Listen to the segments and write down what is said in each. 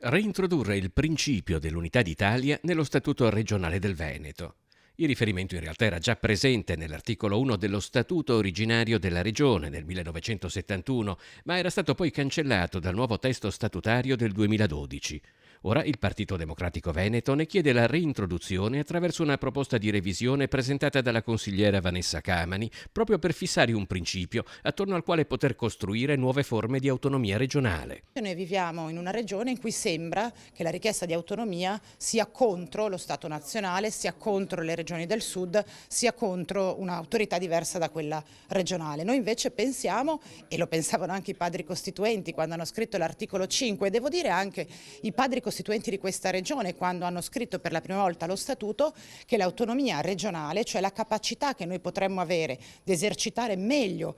Reintrodurre il principio dell'unità d'Italia nello Statuto regionale del Veneto. Il riferimento in realtà era già presente nell'articolo 1 dello Statuto originario della Regione nel 1971, ma era stato poi cancellato dal nuovo testo statutario del 2012. Ora il Partito Democratico Veneto ne chiede la reintroduzione attraverso una proposta di revisione presentata dalla consigliera Vanessa Camani, proprio per fissare un principio attorno al quale poter costruire nuove forme di autonomia regionale. Noi viviamo in una regione in cui sembra che la richiesta di autonomia sia contro lo Stato nazionale, sia contro le regioni del sud, sia contro un'autorità diversa da quella regionale. Noi invece pensiamo, e lo pensavano anche i padri costituenti quando hanno scritto l'articolo 5, e devo dire anche i padri costituenti di questa regione quando hanno scritto per la prima volta lo statuto, che l'autonomia regionale, cioè la capacità che noi potremmo avere di esercitare meglio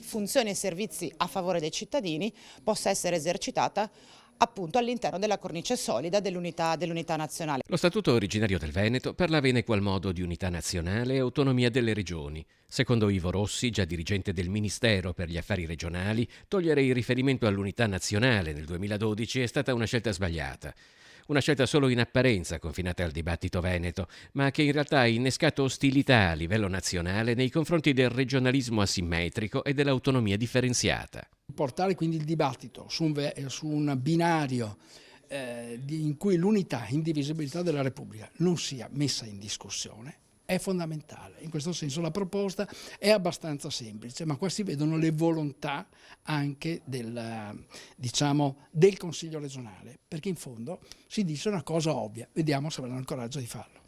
funzioni e servizi a favore dei cittadini, possa essere esercitata appunto all'interno della cornice solida dell'unità nazionale. Lo Statuto originario del Veneto parlava in equal modo di unità nazionale e autonomia delle regioni. Secondo Ivo Rossi, già dirigente del Ministero per gli Affari Regionali, togliere il riferimento all'unità nazionale nel 2012 è stata una scelta sbagliata. Una scelta solo in apparenza confinata al dibattito veneto, ma che in realtà ha innescato ostilità a livello nazionale nei confronti del regionalismo asimmetrico e dell'autonomia differenziata. Portare quindi il dibattito su un binario in cui l'unità e indivisibilità della Repubblica non sia messa in discussione è fondamentale. In questo senso la proposta è abbastanza semplice, ma qua si vedono le volontà anche del Consiglio regionale, perché in fondo si dice una cosa ovvia, vediamo se avranno il coraggio di farlo.